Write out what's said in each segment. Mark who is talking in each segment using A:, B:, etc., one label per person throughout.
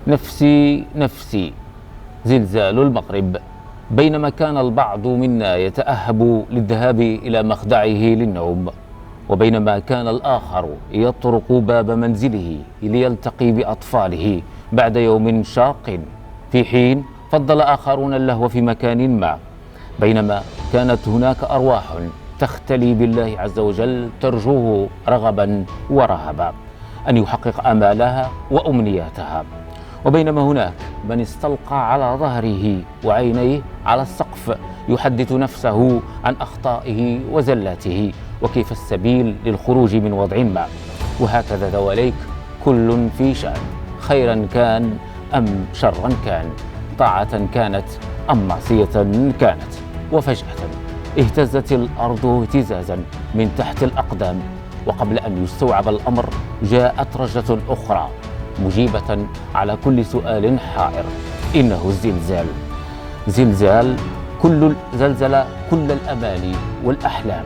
A: نفسي نفسي. زلزال المغرب. بينما كان البعض منا يتأهب للذهاب إلى مخدعه للنوم، وبينما كان الآخر يطرق باب منزله ليلتقي بأطفاله بعد يوم شاق، في حين فضل آخرون اللهو في مكان ما، بينما كانت هناك أرواح تختلي بالله عز وجل ترجوه رغبا ورهبا أن يحقق آمالها وأمنياتها، وبينما هناك من استلقى على ظهره وعينيه على السقف يحدث نفسه عن أخطائه وزلاته وكيف السبيل للخروج من وضع ما. وهكذا دواليك كل في شأن، خيرا كان أم شرا كان، طاعة كانت أم معصية كانت. وفجأة اهتزت الأرض اهتزازا من تحت الأقدام، وقبل أن يستوعب الأمر جاءت رجة أخرى مجيبة على كل سؤال حائر. إنه الزلزال. زلزال زلزل كل الأماني والأحلام،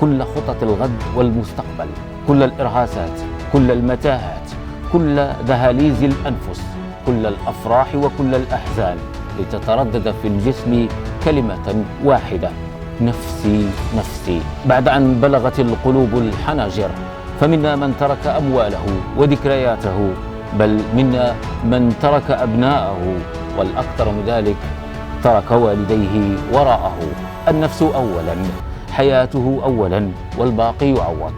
A: كل خطط الغد والمستقبل، كل الإرهاصات، كل المتاهات، كل دهاليز الأنفس، كل الأفراح وكل الأحزان، لتتردد في الجسم كلمة واحدة: نفسي نفسي. بعد أن بلغت القلوب الحناجر، فمنا من ترك أمواله وذكرياته، بل منا من ترك أبناءه، والأكثر من ذلك ترك والديه وراءه. النفس أولا، حياته أولا، والباقي يعوض.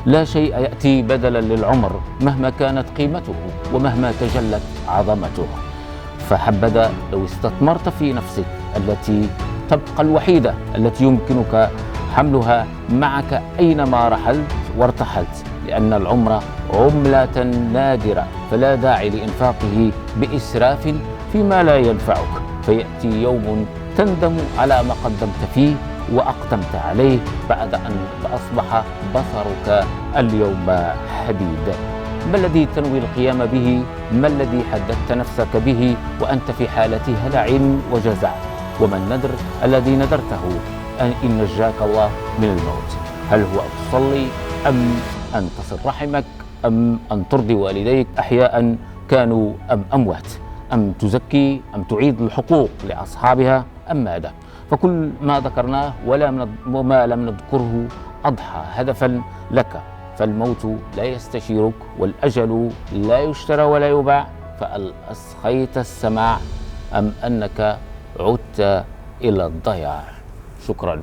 A: لا شيء يأتي بدلا للعمر مهما كانت قيمته ومهما تجلت عظمته. فحبذا لو استثمرت في نفسك التي تبقى الوحيدة التي يمكنك حملها معك أينما رحلت وارتحلت، لأن العمر عملة نادرة، فلا داعي لإنفاقه بإسراف فيما لا ينفعك، فيأتي يوم تندم على ما قدمت فيه وأقدمت عليه بعد أن أصبح بصرك اليوم حديد. ما الذي تنوي القيام به؟ ما الذي حددت نفسك به وأنت في حالة هلع وجزع؟ وما النذر الذي نذرته إن نجاك الله من الموت؟ هل هو أن تصلي، أم أن تصل رحمك، أم أن ترضي والديك أحياء كانوا أم أموات، أم تزكي، أم تعيد الحقوق لأصحابها، أم ماذا؟ فكل ما ذكرناه وما لم نذكره أضحى هدفا لك. فالموت لا يستشيرك، والأجل لا يشترى ولا يباع. فهل أصغيت السماع أم أنك عدت إلى الضياع؟ شكرا.